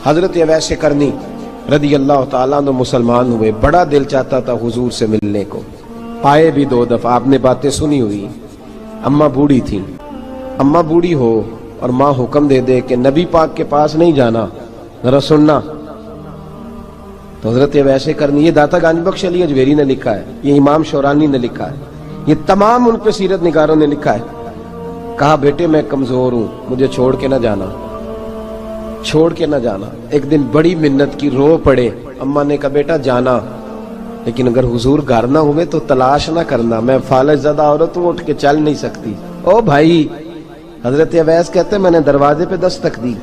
حضرت اویس کرنی رضی اللہ تعالیٰ عنہ مسلمان ہوئے، بڑا دل چاہتا تھا حضور سے ملنے کو، آئے بھی 2 دفعہ، آپ نے باتیں سنی ہوئی۔ اماں بوڑھی تھی، اماں بوڑھی ہو اور ماں حکم دے دے کہ نبی پاک کے پاس نہیں جانا، ذرا سننا، تو حضرت اویس کرنی، یہ داتا گانج بخش علی اجویری نے لکھا ہے، یہ امام شورانی نے لکھا ہے، یہ تمام ان پہ سیرت نگاروں نے لکھا ہے، کہا بیٹے میں کمزور ہوں، مجھے چھوڑ کے نہ جانا، چھوڑ کے نہ جانا۔ ایک دن بڑی منت کی، رو پڑے، اماں نے کہا بیٹا جانا، لیکن اگر حضور گھر نہ ہوئے تو تلاش نہ کرنا، میں فالج زدہ عورت ہوں، اٹھ کے چل نہیں سکتی۔ او بھائی، حضرت اویس کہتے میں نے دروازے پہ دستک دی،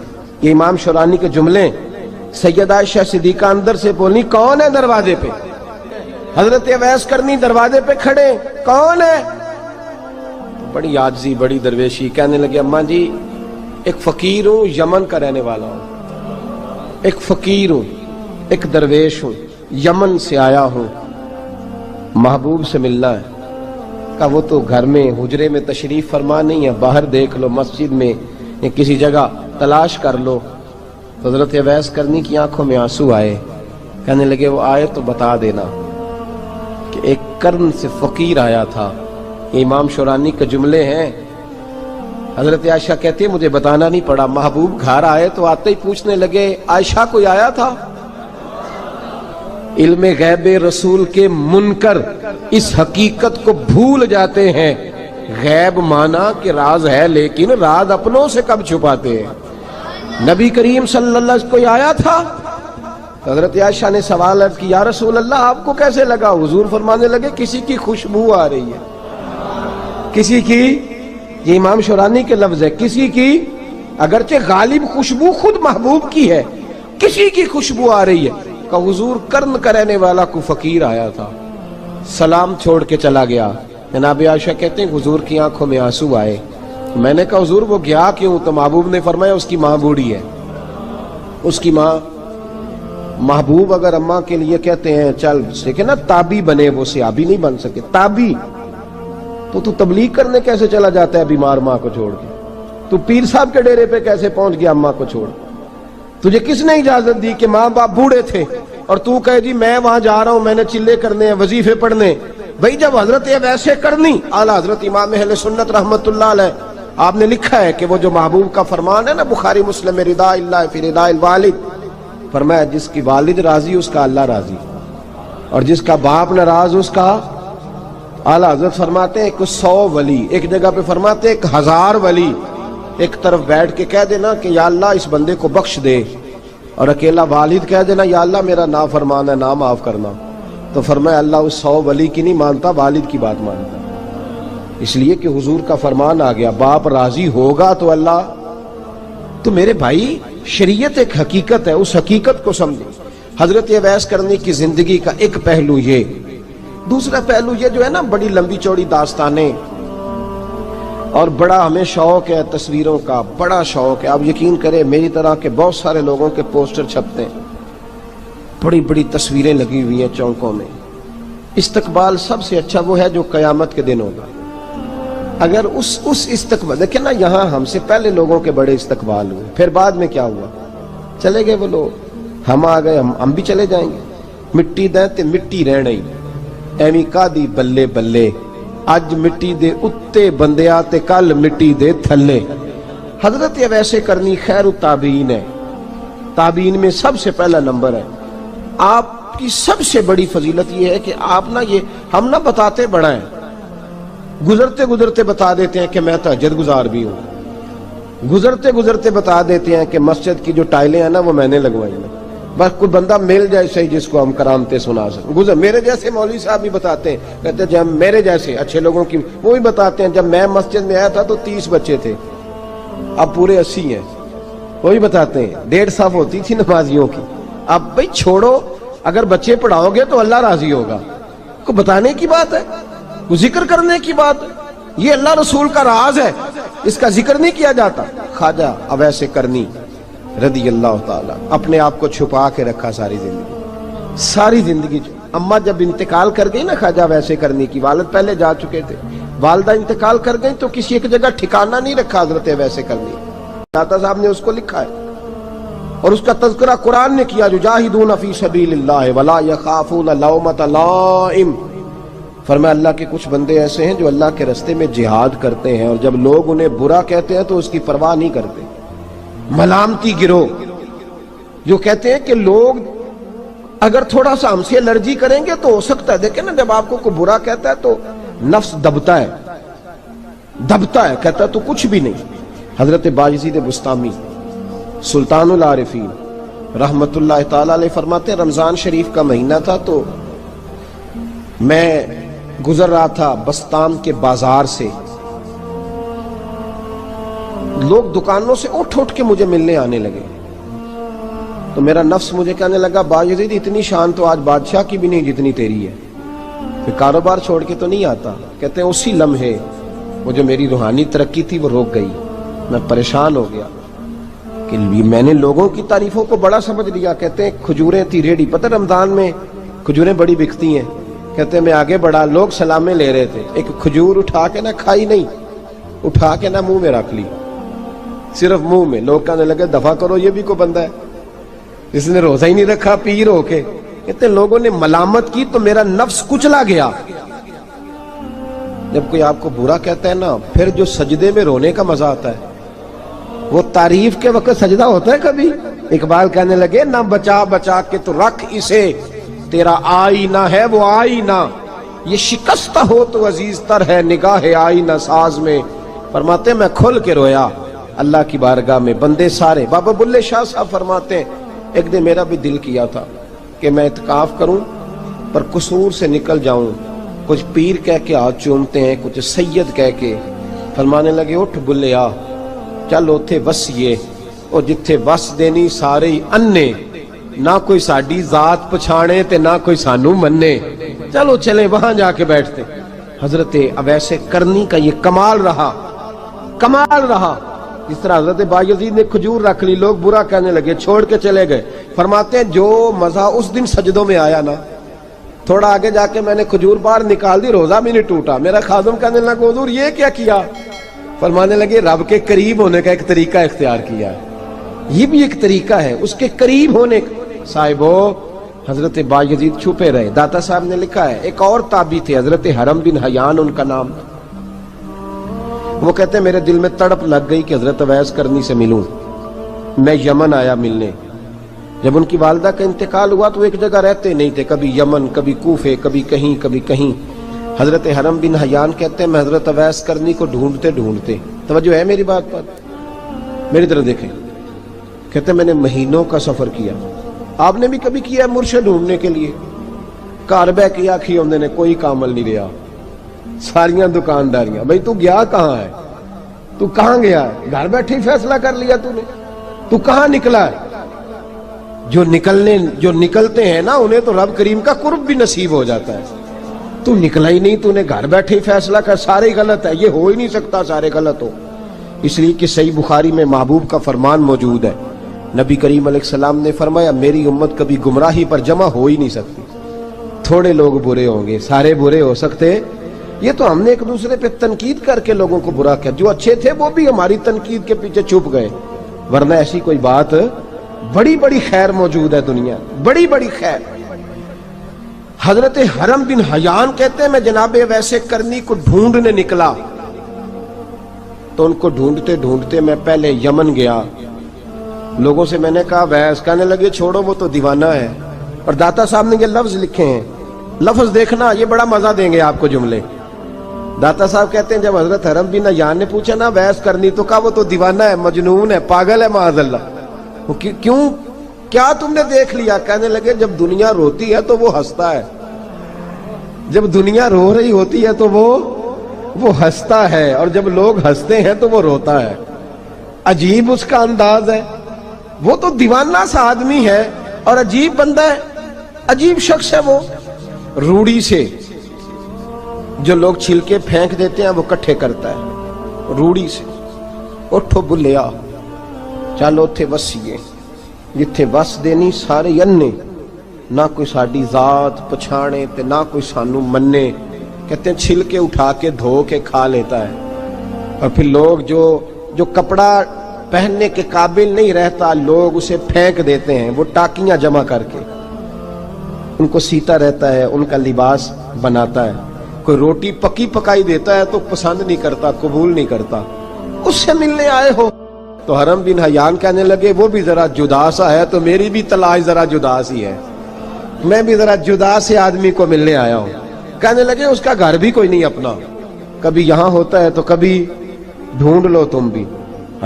یہ امام شورانی کے جملے، سیدہ عائشہ صدیقہ اندر سے بولی کون ہے دروازے پہ؟ حضرت اویس کرنی دروازے پہ کھڑے، کون ہے؟ بڑی عاجزی، بڑی درویشی، کہنے لگے اماں جی ایک فقیر ہوں، یمن کا رہنے والا ہوں، ایک فقیر ہوں، ایک درویش ہوں، یمن سے آیا ہوں، محبوب سے ملنا ہے۔ کہا وہ تو گھر میں حجرے میں تشریف فرما نہیں ہے، باہر دیکھ لو، مسجد میں یا کسی جگہ تلاش کر لو۔ حضرت اویس کرنی کی آنکھوں میں آنسو آئے، کہنے لگے وہ آئے تو بتا دینا کہ ایک کرن سے فقیر آیا تھا۔ یہ امام شورانی کے جملے ہیں۔ حضرت عائشہ کہتی ہے مجھے بتانا نہیں پڑا، محبوب گھر آئے تو آتے ہی پوچھنے لگے عائشہ کوئی آیا تھا؟ علم غیب رسول کے منکر اس حقیقت کو بھول جاتے ہیں، غیب مانا کہ راز ہے لیکن راز اپنوں سے کب چھپاتے ہیں۔ نبی کریم صلی اللہ علیہ وسلم کوئی آیا تھا؟ حضرت عائشہ نے سوال عرض کی یا رسول اللہ آپ کو کیسے لگا؟ حضور فرمانے لگے کسی کی خوشبو آ رہی ہے، کسی کی، یہ امام شورانی کے لفظ ہے، کسی کی، اگرچہ غالب خوشبو خود محبوب کی ہے، کسی کی خوشبو آ رہی ہے۔ کہ حضور کرن کا رہنے والا کو فقیر آیا تھا، سلام چھوڑ کے چلا گیا۔ جناب عائشہ کہتے ہیں حضور کی آنکھوں میں آنسو آئے۔ میں نے کہا حضور وہ گیا کیوں؟ تو محبوب نے فرمایا اس کی ماں بوڑھی ہے، اس کی ماں۔ محبوب اگر اماں کے لیے کہتے ہیں چل دیکھیں نا تابی بنے، وہ صحابی نہیں بن سکے، تابی، تو تبلیغ کرنے کیسے چلا جاتا ہے بیمار ماں کو چھوڑ کے؟ تو پیر صاحب کے ڈیرے پہ کیسے پہنچ گیا اماں کو چھوڑ؟ تجھے کس نے اجازت دی کہ ماں باپ بوڑھے تھے اور تو کہے جی میں وہاں جا رہا ہوں، میں نے چلے کرنے ہیں، وظیفے پڑھنے؟ بھئی جب حضرت اویس کرنی اعلیٰ حضرت امام اہل سنت رحمت اللہ علیہ آپ نے لکھا ہے کہ وہ جو محبوب کا فرمان ہے نا بخاری مسلم میں، رضا اللہ فی رضا الوالد، فرمایا جس کی والد راضی اس کا اللہ راضی، اور جس کا باپ ناراض اس کا اعلیٰ حضرت فرماتے ہیں ایک 100 ولی، ایک جگہ پہ فرماتے ہیں 1000 ولی ایک طرف بیٹھ کے کہہ دینا کہ یا اللہ اس بندے کو بخش دے، اور اکیلا والد کہہ دینا یا اللہ میرا نافرمان ہے نہ معاف کرنا، تو فرمایا اللہ اس 100 ولی کی نہیں مانتا، والد کی بات مانتا، اس لیے کہ حضور کا فرمان آ گیا باپ راضی ہوگا تو اللہ۔ تو میرے بھائی شریعت ایک حقیقت ہے، اس حقیقت کو سمجھیں۔ حضرت اویس کرنی کی زندگی کا ایک پہلو یہ، دوسرا پہلو یہ جو ہے نا بڑی لمبی چوڑی داستانیں، اور بڑا ہمیں شوق ہے تصویروں کا، بڑا شوق ہے۔ آپ یقین کریں میری طرح کے بہت سارے لوگوں کے پوسٹر چھپتے ہیں، بڑی بڑی تصویریں لگی ہوئی ہیں چوکوں میں۔ استقبال سب سے اچھا وہ ہے جو قیامت کے دن ہوگا۔ اگر اس استقبال دیکھیں نا، یہاں ہم سے پہلے لوگوں کے بڑے استقبال ہوئے، پھر بعد میں کیا ہوا؟ چلے گئے وہ لوگ، ہم آ گئے، ہم بھی چلے جائیں گے۔ مٹی دیں تے مٹی رہنے ایویں کا دی بلے بلے، اج مٹی دے اتے بندیا تے کل مٹی دے تھلے۔ حضرت اویس کرنی خیر التابعین ہے، تابعین میں سب سے پہلا نمبر ہے۔ آپ کی سب سے بڑی فضیلت یہ ہے کہ آپ نا، یہ ہم نہ بتاتے بڑا ہیں، گزرتے گزرتے بتا دیتے ہیں کہ میں تہجد گزار بھی ہوں، گزرتے گزرتے بتا دیتے ہیں کہ مسجد کی جو ٹائلیں ہیں نا وہ میں نے لگوائی ہیں، بس کوئی بندہ مل جائے صحیح جس کو ہم کرامتیں سنا سکیں۔ میرے جیسے مولوی صاحب بھی بتاتے ہیں، کہتے ہیں جب میرے جیسے اچھے لوگوں کی وہ بھی بتاتے ہیں جب میں مسجد میں آیا تھا تو 30 بچے تھے، اب پورے 80 ہیں، وہ بھی بتاتے ہیں 1.5 صف ہوتی تھی نمازیوں کی، اب بھائی چھوڑو، اگر بچے پڑھاؤ گے تو اللہ راضی ہوگا۔ کو بتانے کی بات ہے، کو ذکر کرنے کی بات ہے، یہ اللہ رسول کا راز ہے، اس کا ذکر نہیں کیا جاتا۔ خواجہ اویس کرنی رضی اللہ تعالیٰ اپنے آپ کو چھپا کے رکھا ساری زندگی۔ اماں جب انتقال کر گئی نا خواجہ اویس کرنی کی، والد پہلے جا چکے تھے، والدہ انتقال کر گئی تو کسی ایک جگہ ٹھکانہ نہیں رکھا حضرت اویس کرنی۔ داتا صاحب نے اس کو لکھا ہے اور اس کا تذکرہ قرآن نے کیا، یجاہدون فی سبیل اللہ ولا یخافون لومۃ لائم۔ فرمایا اللہ کے کچھ بندے ایسے ہیں جو اللہ کے راستے میں جہاد کرتے ہیں اور جب لوگ انہیں برا کہتے ہیں تو اس کی پرواہ نہیں کرتے۔ ملامتی گروہ جو کہتے ہیں کہ لوگ اگر تھوڑا سا ہم سے الرجی کریں گے تو ہو سکتا ہے، دیکھیں نا جب آپ کو کوئی برا کہتا ہے تو نفس دبتا ہے، کہتا ہے تو کچھ بھی نہیں۔ حضرت باجزید بسطامی سلطان العارفین رحمت اللہ تعالی علیہ فرماتے ہیں رمضان شریف کا مہینہ تھا تو میں گزر رہا تھا بستام کے بازار سے، لوگ دکانوں سے اٹھ کے مجھے ملنے آنے لگے تو میرا نفس مجھے کہنے لگا باجزید اتنی شان تو آج بادشاہ کی بھی نہیں جتنی تیری ہے، پھر کاروبار چھوڑ کے تو نہیں آتا۔ کہتے ہیں اسی لمحے وہ جو میری روحانی ترقی تھی وہ روک گئی، میں پریشان ہو گیا کہ میں نے لوگوں کی تعریفوں کو بڑا سمجھ لیا۔ کہتے ہیں کھجوریں تھی ریڈی، پتہ رمضان میں کھجوریں بڑی بکتی ہیں، کہتے ہیں میں آگے بڑھا، لوگ سلامیں لے رہے تھے، ایک کھجور اٹھا کے نہ کھائی نہیں، اٹھا کے نہ منہ میں رکھ لی، صرف منہ میں۔ لوگ کہنے لگے دفع کرو، یہ بھی کوئی بندہ ہے جس نے روزہ ہی نہیں رکھا پیر ہو کے۔ کہتے ہیں لوگوں نے ملامت کی تو میرا نفس کچلا گیا۔ جب کوئی آپ کو برا کہتا ہے نا، پھر جو سجدے میں رونے کا مزہ آتا ہے وہ تعریف کے وقت سجدہ ہوتا ہے کبھی؟ اقبال کہنے لگے نہ بچا بچا کے تو رکھ اسے، تیرا آئینہ ہے وہ آئینہ، یہ شکستہ ہو تو عزیز تر ہے نگاہ آئینہ ساز میں۔ فرماتے میں کھل کے رویا اللہ کی بارگاہ میں، بندے سارے۔ بابا بلے شاہ صاحب فرماتے ہیں ایک دن میرا بھی دل کیا تھا کہ میں اعتکاف کروں پر قصور سے نکل جاؤں، کچھ پیر کہہ کے ہاتھ چومتے ہیں، کچھ سید کہہ کے۔ فرمانے لگے اٹھ بلے آ، چل اوتھے وسیے اور جتھے وس دینی سارے ہی انے، نہ کوئی ساڈی ذات پچھانے تے نہ کوئی سانو مننے، چلو چلیں وہاں جا کے بیٹھتے۔ حضرت اویس کرنی کا یہ کمال رہا جس طرح حضرت بایزید نے کھجور رکھ لی، لوگ برا کہنے لگے، چھوڑ کے چلے گئے۔ فرماتے ہیں جو مزہ اس دن سجدوں میں آیا نا، تھوڑا آگے جا کے میں نے کھجور باہر نکال دی، روزہ بھی نہیں ٹوٹا۔ میرا خادم کہنے لگا حضور یہ کیا کیا؟ فرمانے لگے رب کے قریب ہونے کا ایک طریقہ اختیار کیا ہے، یہ بھی ایک طریقہ ہے اس کے قریب ہونے کا۔ صاحبو حضرت بایزید چھپے رہے۔ داتا صاحب نے لکھا ہے ایک اور تابعی تھے حضرت حرم بن حیان ان کا نام تھا، وہ کہتے ہیں میرے دل میں تڑپ لگ گئی کہ حضرت اویس کرنی سے ملوں۔ میں یمن آیا ملنے، جب ان کی والدہ کا انتقال ہوا تو ایک جگہ رہتے نہیں تھے، کبھی یمن، کبھی کوفے، کبھی کہیں۔ حضرت حرم بن حیان کہتے ہیں میں حضرت اویس کرنی کو ڈھونڈتے، توجہ ہے میری بات پر، میری طرف دیکھیں، کہتے ہیں میں نے مہینوں کا سفر کیا۔ آپ نے بھی کبھی کیا ہے مرشد ڈھونڈنے کے لیے؟ گھر بہ کے آکھی ہوندے نے کوئی کامل نہیں رہا، ساریاں دکانداریاں، بھئی تو گیا کہاں ہے؟ تو کہاں گیا ہے؟ گھر بیٹھے ہی فیصلہ کر لیا تو نے، تو کہاں نکلا ہے؟ جو نکلتے ہیں نا انہیں تو رب کریم کا قرب بھی نصیب ہو جاتا ہے۔ تو نکلا ہی نہیں، تو نے گھر بیٹھے ہی فیصلہ کر، سارے غلط ہے، یہ ہو ہی نہیں سکتا سارے غلط ہو۔ اس لیے کہ صحیح بخاری میں محبوب کا فرمان موجود ہے، نبی کریم علیہ السلام نے فرمایا میری امت کبھی گمراہی پر جمع ہو ہی نہیں سکتی، تھوڑے لوگ برے ہوں گے، سارے برے ہو سکتے۔ یہ تو ہم نے ایک دوسرے پہ تنقید کر کے لوگوں کو برا کیا، جو اچھے تھے وہ بھی ہماری تنقید کے پیچھے چھپ گئے، ورنہ ایسی کوئی بات، بڑی خیر موجود ہے دنیا، بڑی خیر۔ حضرت حرم بن حیان کہتے ہیں میں جناب ویسے کرنی کو ڈھونڈنے نکلا تو ان کو ڈھونڈتے میں پہلے یمن گیا، لوگوں سے میں نے کہا ویس، کہنے لگے چھوڑو وہ تو دیوانہ ہے۔ اور داتا صاحب نے یہ لفظ لکھے ہیں، لفظ دیکھنا یہ بڑا مزہ دیں گے آپ کو جملے۔ داتا صاحب کہتے ہیں جب حضرت حرم بن حیان نے پوچھا نا ویس کرنی، تو کہا وہ تو دیوانہ ہے، مجنون ہے، پاگل ہے معاذ اللہ۔ کیوں؟ کیا تم نے دیکھ لیا؟ کہنے لگے جب دنیا روتی ہے تو وہ ہنستا ہے، جب دنیا رو رہی ہوتی ہے تو وہ ہنستا ہے، اور جب لوگ ہنستے ہیں تو وہ روتا ہے۔ عجیب اس کا انداز ہے، وہ تو دیوانہ سا آدمی ہے اور عجیب بندہ ہے، عجیب شخص ہے وہ۔ روڑی سے جو لوگ چھلکے پھینک دیتے ہیں وہ کٹھے کرتا ہے، روڑی سے۔ اٹھو بلیا چلو تھے وسیے جتھے وس دینی سارے انے، نہ کوئی ساڈی ذات پچھانے تے نہ کوئی سانو مننے۔ کہتے ہیں چھلکے اٹھا کے دھو کے کھا لیتا ہے، اور پھر لوگ جو کپڑا پہننے کے قابل نہیں رہتا، لوگ اسے پھینک دیتے ہیں، وہ ٹاکیاں جمع کر کے ان کو سیتا رہتا ہے، ان کا لباس بناتا ہے۔ کوئی روٹی پکی پکائی دیتا ہے تو پسند نہیں کرتا، قبول نہیں کرتا، اس سے ملنے آئے ہو۔ تو حرم بن حیان کہنے لگے وہ بھی ذرا جدا سا ہے تو میری بھی تلاش ذرا جدا سی ہے، میں بھی ذرا جدا سے آدمی کو ملنے آیا ہوں۔ کہنے لگے اس کا گھر بھی کوئی نہیں اپنا، کبھی یہاں ہوتا ہے تو کبھی ڈھونڈ لو تم بھی۔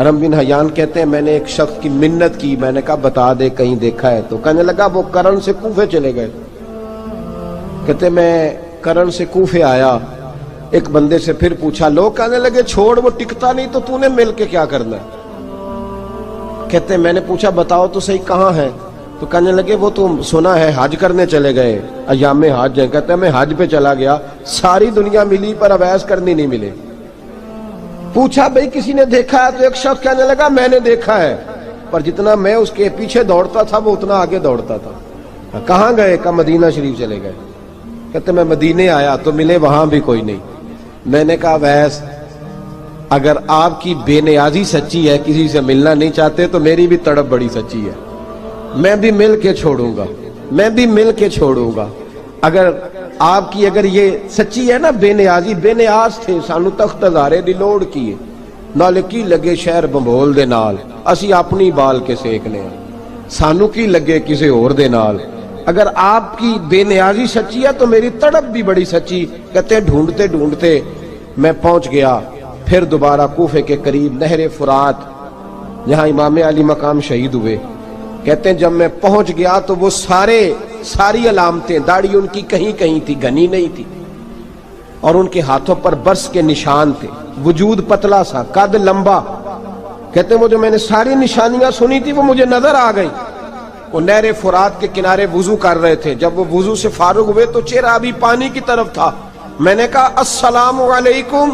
حرم بن حیان کہتے ہیں میں نے ایک شخص کی منت کی، میں نے کہا بتا دے کہیں دیکھا ہے تو۔ کہنے لگا وہ کرن سے کوفے چلے گئے۔ کہتے میں کرن سے کوفے آیا، ایک بندے سے پھر پوچھا، لوگ کہنے لگے چھوڑ وہ ٹکتا نہیں تو تو نے مل کے کیا کرنا ہے۔ کہتے میں نے پوچھا بتاؤ تو صحیح کہاں ہے، تو کہنے لگے وہ تو سنا ہے حج کرنے چلے گئے، ایام حج ہیں۔ کہتے ہیں میں حج پہ چلا گیا، ساری دنیا ملی پر اویس کرنی نہیں ملے۔ پوچھا بھئی کسی نے دیکھا ہے تو ایک شخص کہنے لگا میں نے دیکھا ہے، پر جتنا میں اس کے پیچھے دوڑتا تھا وہ اتنا آگے دوڑتا تھا۔ کہاں گئے؟ کہ مدینہ شریف چلے گئے۔ کہتے میں مدینے آیا تو ملے وہاں بھی کوئی نہیں۔ میں نے کہا ویس اگر آپ کی بے نیازی سچی ہے، کسی سے ملنا نہیں چاہتے، تو میری بھی تڑپ بڑی سچی ہے، میں بھی مل کے چھوڑوں گا، میں بھی مل کے چھوڑوں گا۔ اگر آپ کی اگر یہ سچی ہے نا بے نیازی، بے نیاز تھے، سانو تخت ہزارے دی لوڑ کی ہے، نال کی لگے شہر بمبول دے نال، اسی اپنی بال کے سیکنے ہیں، سانو کی لگے کسی اور دے نال۔ اگر آپ کی بے نیازی سچی ہے تو میری تڑپ بھی بڑی سچی۔ کہتے ڈھونڈتے ڈھونڈتے میں پہنچ گیا، پھر دوبارہ کوفے کے قریب نہر فرات جہاں امام علی مقام شہید ہوئے۔ کہتے ہیں جب میں پہنچ گیا تو وہ ساری علامتیں، داڑھی ان کی کہیں کہیں تھی، گھنی نہیں تھی، اور ان کے ہاتھوں پر برس کے نشان تھے، وجود پتلا سا، قد لمبا۔ کہتے ہیں وہ جو میں نے ساری نشانیاں سنی تھی وہ مجھے نظر آ گئی۔ وہ نہر فرات کے کنارے وضو کر رہے تھے، جب وہ وضو سے فارغ ہوئے تو چہرہ ابھی پانی کی طرف تھا۔ میں نے کہا السلام علیکم،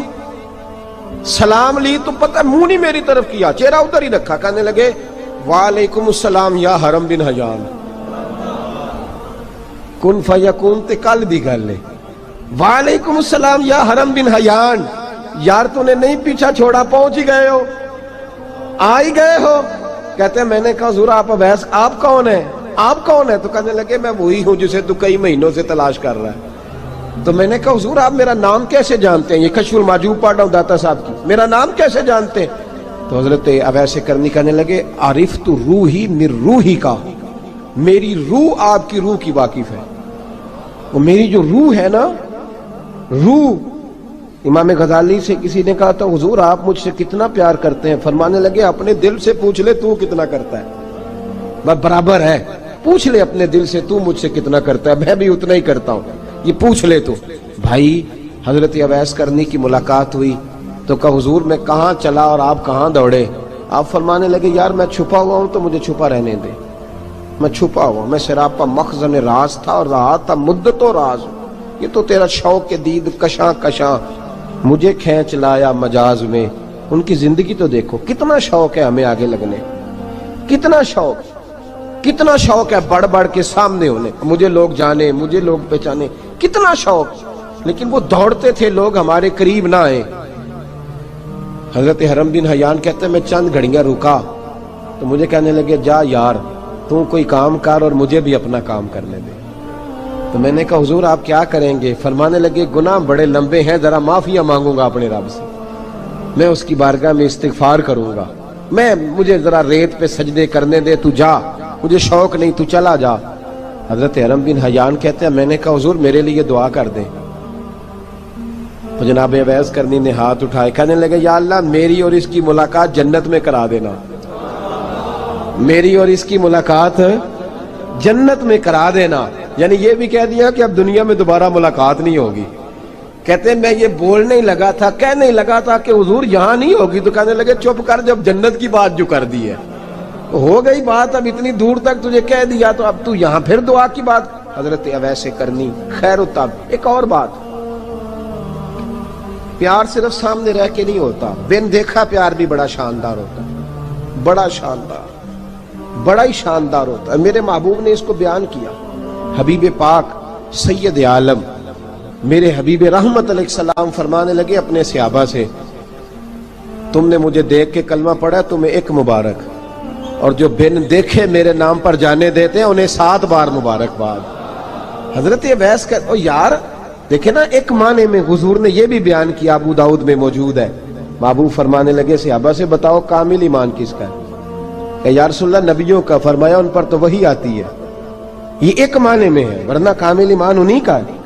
سلام لی تو پتہ منہ نہیں میری طرف کیا، چہرہ ادھر ہی رکھا۔ کہنے لگے وعلیکم السلام یا حرم بن حیان۔ کن فیکون تے کل دی گل ہے، وعلیکم السلام یا حرم بن حیان، یار تو نے نہیں پیچھا چھوڑا، پہنچ ہی گئے ہو، آ ہی گئے ہو۔ کہتے ہیں میں نے کہا حضور آپ اویس، آپ کون ہیں، آپ کون ہیں؟ تو کہنے لگے میں وہی ہوں جسے تو کئی مہینوں سے تلاش کر رہا ہے۔ تو میں نے کہا حضور آپ میرا نام کیسے جانتے ہیں؟ یہ کشف المحجوب پڑھ رہا ہوں داتا صاحب کی، میرا نام کیسے جانتے ہیں؟ تو حضرت اویس کرنی کہنے لگے عرفت روحی من روحی کا، میری روح آپ کی روح کی واقف ہے۔ وہ میری جو روح ہے نا، روح۔ امام غزالی سے کسی نے کہا تھا حضور آپ مجھ سے کتنا پیار کرتے ہیں؟ فرمانے لگے اپنے دل سے پوچھ لے تو کتنا کرتا ہے، برابر ہے، پوچھ لے اپنے دل سے تو مجھ سے کتنا کرتا ہے، میں بھی اتنا ہی کرتا ہوں، یہ پوچھ لے تو۔ بھائی حضرت اویس کرنی کی ملاقات ہوئی تو کہا حضور میں کہاں چلا اور آپ کہاں دوڑے؟ آپ فرمانے لگے یار میں چھپا ہوا ہوں تو مجھے چھپا رہنے دے، میں چھپا ہوا، میں سراپا مخزن راز تھا اور رہا تھا مدت و راز۔ یہ تو تیرا شوق کے دید کشاں کشاں مجھے کھینچ لایا مجاز میں۔ ان کی زندگی تو دیکھو، کتنا شوق ہے ہمیں آگے لگنے، کتنا شوق ہے بڑھ بڑھ کے سامنے ہونے، مجھے لوگ جانے، مجھے لوگ پہچانے، کتنا شوق، لیکن وہ دوڑتے تھے لوگ ہمارے قریب نہ آئے۔ حضرت حرم بن حیان کہتے ہیں میں چند گھڑیاں رکا تو مجھے کہنے لگے جا یار تو کوئی کام کر اور مجھے بھی اپنا کام کرنے دے۔ تو میں نے کہا حضور آپ کیا کریں گے؟ فرمانے لگے گناہ بڑے لمبے ہیں، ذرا معافیاں مانگوں گا اپنے رب سے، میں اس کی بارگاہ میں استغفار کروں گا، مجھے ذرا ریت پہ سجدے کرنے دے، تو جا، مجھے شوق نہیں، تو چلا جا۔ حضرت حرم بن حیان کہتے ہیں میں نے کہا حضور میرے لیے دعا کر دیں۔ تو جناب اویس کرنی نے ہاتھ اٹھائے، کہنے لگے یا اللہ میری اور اس کی ملاقات جنت میں کرا دینا، میری اور اس کی ملاقات جنت میں کرا دینا۔ یعنی یہ بھی کہہ دیا کہ اب دنیا میں دوبارہ ملاقات نہیں ہوگی۔ کہتے ہیں میں یہ بولنے ہی لگا تھا، کہنے ہی لگا تھا کہ حضور یہاں نہیں ہوگی، تو کہنے لگے چپ کر، جب جنت کی بات جو کر دی ہے ہو گئی بات، اب اتنی دور تک تجھے کہہ دیا تو اب تو یہاں پھر دعا کی بات۔ حضرت اویس کرنی خیر التاب۔ ایک اور بات، پیار صرف سامنے رہ کے نہیں ہوتا، بن دیکھا پیار بھی بڑا شاندار ہوتا ہے، بڑا شاندار، بڑا ہی شاندار ہوتا ہے۔ میرے محبوب نے اس کو بیان کیا، حبیب پاک سید عالم میرے حبیب رحمت علیہ السلام فرمانے لگے اپنے صحابہ سے تم نے مجھے دیکھ کے کلمہ پڑھا ہے، تمہیں ایک مبارک، اور جو بن دیکھے میرے نام پر جانے دیتے ہیں انہیں 7 بار مبارکباد۔ حضرت اویس کا یار دیکھیں نا، ایک معنی میں حضور نے یہ بھی بیان کیا، ابو داؤد میں موجود ہے۔ محبوب فرمانے لگے صحابہ سے بتاؤ کامل ایمان کس کا ہے؟ کہ یا رسول اللہ نبیوں کا۔ فرمایا ان پر تو وہی آتی ہے، یہ ایک معنی میں ہے، ورنہ کامل ایمان انہی کا ہے۔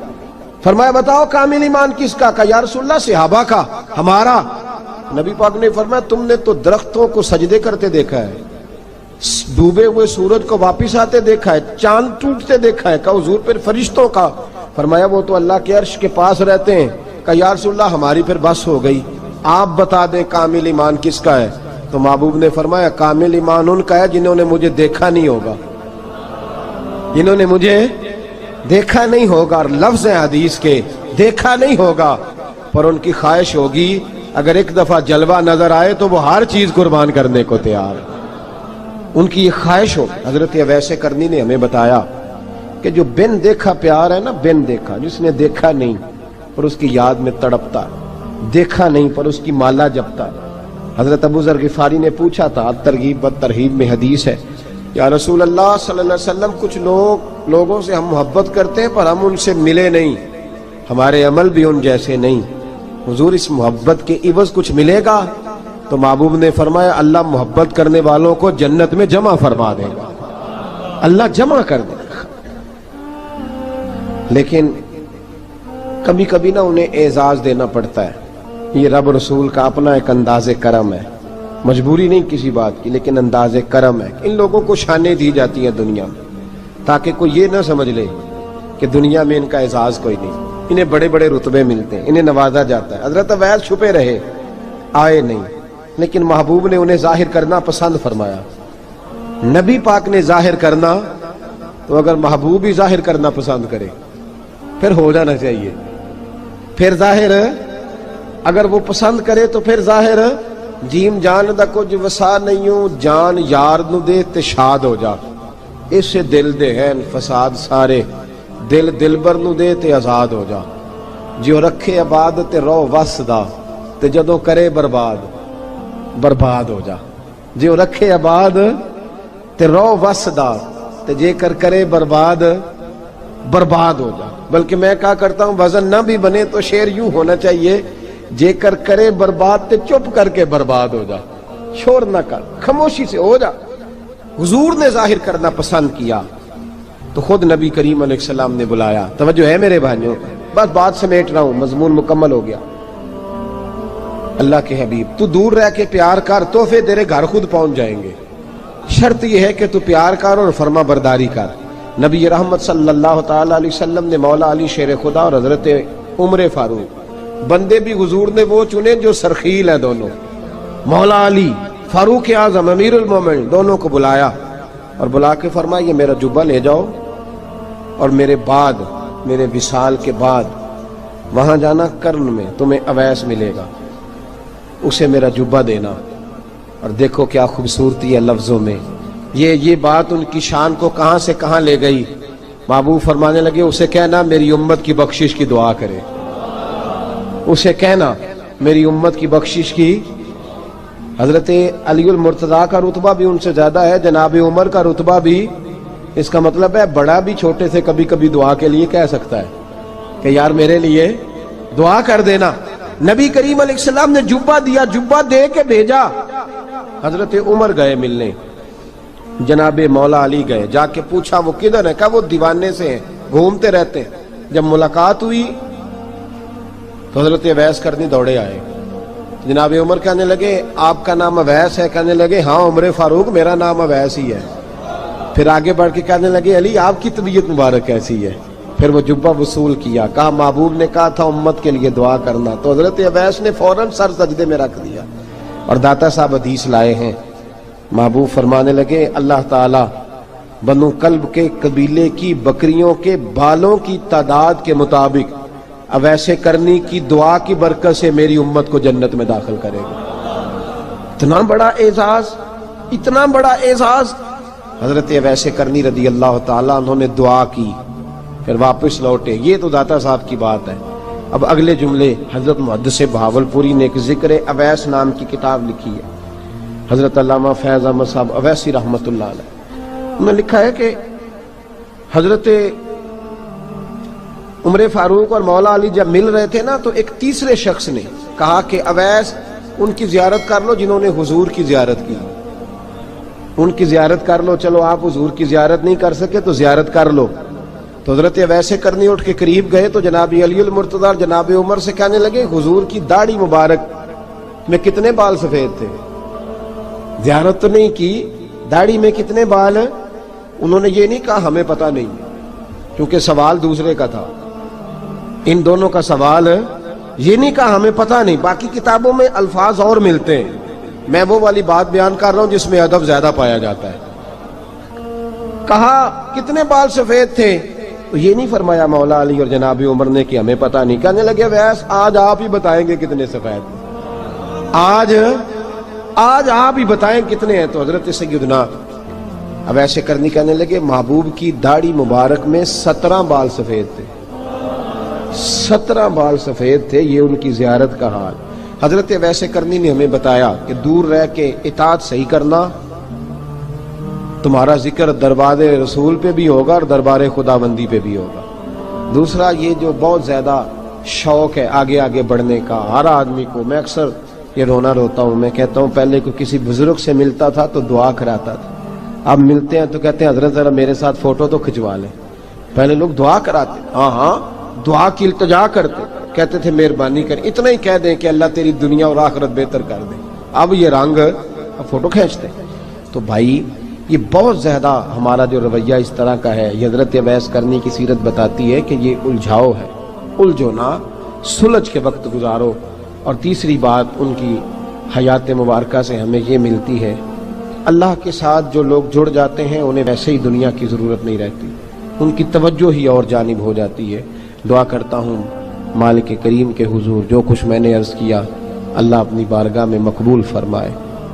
فرمایا بتاؤ کامل ایمان کس کا؟ کہ یا رسول اللہ صحابہ کا، ہمارا۔ نبی پاک نے فرمایا تم نے تو درختوں کو سجدے کرتے دیکھا ہے، ڈوبے ہوئے سورج کو واپس آتے دیکھا ہے، چاند ٹوٹتے دیکھا ہے۔ کہ حضور پھر فرشتوں کا؟ فرمایا وہ تو اللہ کے عرش کے پاس رہتے ہیں۔ کہ یا رسول اللہ ہماری پھر بس ہو گئی، آپ بتا دیں کامل ایمان کس کا ہے؟ تو محبوب نے فرمایا کامل ایمان ان کا ہے جنہوں نے مجھے دیکھا نہیں ہوگا، جنہوں نے مجھے دیکھا نہیں ہوگا۔ اور لفظ ہیں حدیث کے، دیکھا نہیں ہوگا پر ان کی خواہش ہوگی اگر ایک دفعہ جلوہ نظر آئے تو وہ ہر چیز قربان کرنے کو تیار، ان کی یہ خواہش ہو۔ حضرت اویس کرنی نے ہمیں بتایا کہ جو بن دیکھا پیار ہے نا، بن دیکھا، جس نے دیکھا نہیں پر اس کی یاد میں تڑپتا، دیکھا نہیں پر اس کی مالا جپتا۔ حضرت ابو ذر غفاری نے پوچھا تھا، ترغیب و ترہیب میں حدیث ہے، یا رسول اللہ صلی اللہ علیہ وسلم کچھ لوگوں سے ہم محبت کرتے ہیں پر ہم ان سے ملے نہیں، ہمارے عمل بھی ان جیسے نہیں، حضور اس محبت کے عوض کچھ ملے گا؟ تو محبوب نے فرمایا اللہ محبت کرنے والوں کو جنت میں جمع فرما دے گا، اللہ جمع کر دے گا۔ لیکن کبھی کبھی نا انہیں اعزاز دینا پڑتا ہے، یہ رب رسول کا اپنا ایک انداز کرم ہے، مجبوری نہیں کسی بات کی، لیکن انداز کرم ہے۔ ان لوگوں کو شانیں دی جاتی ہیں دنیا میں تاکہ کوئی یہ نہ سمجھ لے کہ دنیا میں ان کا اعزاز کوئی نہیں، انہیں بڑے بڑے رتبے ملتے ہیں، انہیں نوازا جاتا ہے۔ حضرت اویس چھپے رہے، آئے نہیں، لیکن محبوب نے انہیں ظاہر کرنا پسند فرمایا۔ نبی پاک نے ظاہر کرنا تو اگر محبوب ہی ظاہر کرنا پسند کرے پھر ہو جانا چاہیے، پھر ظاہر اگر وہ پسند کرے تو پھر ظاہر جیم جان دا کچھ وسا نہیں ہوں، جان یار نو دے تے شاد ہو جا، اس سے دل دے ہیں فساد سارے، دل دلبر نو دے تے آزاد ہو جا، جو رکھے آباد تے رو وس دا تے جدوں کرے برباد برباد ہو جا، جو رکھے آباد تے رو وس دا تے جے کر کرے برباد برباد ہو جا۔ بلکہ میں کہا کرتا ہوں وزن نہ بھی بنے تو شعر یوں ہونا چاہیے، جے کر کرے برباد تے چپ کر کے برباد ہو جا، شور نہ کر، خاموشی سے ہو جا۔ حضور نے ظاہر کرنا پسند کیا تو خود نبی کریم علیہ السلام نے بلایا۔ توجہ ہے میرے بھائیوں، بس بات سمیٹ رہا ہوں، مضمون مکمل ہو گیا۔ اللہ کے حبیب تو دور رہ کے پیار کر، تحفے تیرے گھر خود پہنچ جائیں گے، شرط یہ ہے کہ تو پیار کر اور فرما برداری کر۔ نبی رحمت صلی اللہ تعالی علیہ وسلم نے مولا علی شیر خدا اور حضرت عمر فاروق، بندے بھی حضور نے وہ چنے جو سرخیل ہیں دونوں، مولا علی فاروق اعظم امیر المومنین، دونوں کو بلایا اور بلا کے فرمایا یہ میرا جبہ لے جاؤ اور میرے بعد، میرے وصال کے بعد وہاں جانا کرن میں تمہیں اویس ملے گا، اسے میرا جبہ دینا۔ اور دیکھو کیا خوبصورتی ہے لفظوں میں، یہ بات ان کی شان کو کہاں سے کہاں لے گئی۔ محبوب فرمانے لگے اسے کہنا میری امت کی بخشش کی دعا کرے، اسے کہنا میری امت کی بخشش کی۔ حضرت علی المرتضیٰ کا رتبہ بھی ان سے زیادہ ہے، جناب عمر کا رتبہ بھی، اس کا مطلب ہے بڑا بھی چھوٹے سے کبھی کبھی دعا کے لیے کہہ سکتا ہے کہ یار میرے لیے دعا کر دینا۔ نبی کریم علیہ السلام نے جبہ دیا، جبہ دے کے بھیجا۔ حضرت عمر گئے ملنے، جناب مولا علی گئے، جا کے پوچھا وہ کدھر ہے؟ کہا وہ دیوانے سے ہیں، گھومتے رہتے ہیں۔ جب ملاقات ہوئی تو حضرت اویس کرنی دوڑے آئے، جناب عمر کہنے لگے آپ کا نام اویس ہے؟ کہنے لگے ہاں عمر فاروق میرا نام اویس ہی ہے۔ پھر آگے بڑھ کے کہنے لگے علی آپ کی طبیعت مبارک کیسی ہے؟ پھر وہ جبہ وصول کیا، کہا محبوب نے کہا تھا امت کے لیے دعا کرنا، تو حضرت اویس نے فوراً سر سجدے میں رکھ دیا۔ اور داتا صاحب حدیث لائے ہیں، محبوب فرمانے لگے اللہ تعالی بنو کلب کے قبیلے کی بکریوں کے بالوں کی تعداد کے مطابق اویس کرنی کی دعا کی برکت سے میری امت کو جنت میں داخل کرے گا۔ اتنا بڑا اعزاز، اتنا بڑا اعزاز۔ حضرت اویس کرنی رضی اللہ تعالیٰ انہوں نے دعا کی، پھر واپس لوٹے۔ یہ تو داتا صاحب کی بات ہے، اب اگلے جملے حضرت محدث بہاولپوری نے ایک ذکر اویس نام کی کتاب لکھی ہے، حضرت علامہ فیض احمد صاحب اویسی رحمۃ اللہ علیہ، انہوں نے لکھا ہے کہ حضرت عمر فاروق اور مولا علی جب مل رہے تھے نا تو ایک تیسرے شخص نے کہا کہ اویس ان کی زیارت کر لو جنہوں نے حضور کی زیارت کی، ان کی زیارت کر لو، چلو آپ حضور کی زیارت نہیں کر سکے تو زیارت کر لو۔ تو حضرت اویس کرنی اٹھ کے قریب گئے تو جناب علی المرتضی اور جناب عمر سے کہنے لگے حضور کی داڑھی مبارک میں کتنے بال سفید تھے؟ زیارت تو نہیں کی، داڑھی میں کتنے بال ہیں؟ انہوں نے یہ نہیں کہا ہمیں پتہ نہیں، کیونکہ سوال دوسرے کا تھا، ان دونوں کا سوال یہ نہیں کہا ہمیں پتہ نہیں۔ باقی کتابوں میں الفاظ اور ملتے ہیں، میں وہ والی بات بیان کر رہا ہوں جس میں ادب زیادہ پایا جاتا ہے۔ کہا کتنے بال سفید تھے؟ تو یہ نہیں فرمایا مولا علی اور جناب عمر نے کہ ہمیں پتہ نہیں، کہنے لگے ویس آج آپ ہی بتائیں گے کتنے سفید ہیں، آج آپ ہی بتائیں کتنے ہیں۔ تو حضرت سیدنا اب ایسے کرنی کہنے لگے محبوب کی داڑھی مبارک میں 17 بال سفید تھے، 17 بال سفید تھے، یہ ان کی زیارت کا حال۔ حضرت ویسے کرنی نے ہمیں بتایا کہ دور رہ کے اطاعت صحیح کرنا، تمہارا ذکر دربار رسول پہ بھی ہوگا اور دربار خداوندی پہ بھی ہوگا۔ دوسرا یہ جو بہت زیادہ شوق ہے آگے آگے بڑھنے کا ہر آدمی کو، میں اکثر یہ روتا ہوں، میں کہتا ہوں پہلے کوئی کسی بزرگ سے ملتا تھا تو دعا کراتا تھا، اب ملتے ہیں تو کہتے ہیں حضرت ذرا میرے ساتھ فوٹو تو کھنچوا لیں۔ پہلے لوگ دعا کراتے، ہاں دعا کی التجا کرتے، کہتے تھے مہربانی کر، اتنا ہی کہہ دیں کہ اللہ تیری دنیا اور آخرت بہتر کر دے، اب یہ رنگ اب فوٹو کھینچتے۔ تو بھائی یہ بہت زیادہ ہمارا جو رویہ اس طرح کا ہے، یہ حضرت اویس کرنی کی سیرت بتاتی ہے کہ یہ الجھاؤ ہے، الجھو نہ، سلجھ کے وقت گزارو۔ اور تیسری بات ان کی حیات مبارکہ سے ہمیں یہ ملتی ہے، اللہ کے ساتھ جو لوگ جڑ جاتے ہیں انہیں ویسے ہی دنیا کی ضرورت نہیں رہتی، ان کی توجہ ہی اور جانب ہو جاتی ہے۔ دعا کرتا ہوں مالک کریم کے حضور جو کچھ میں نے عرض کیا اللہ اپنی بارگاہ میں مقبول فرمائے،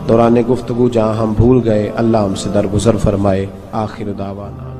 دوران گفتگو جہاں ہم بھول گئے اللہ ہم سے درگزر فرمائے۔ آخر دعوانا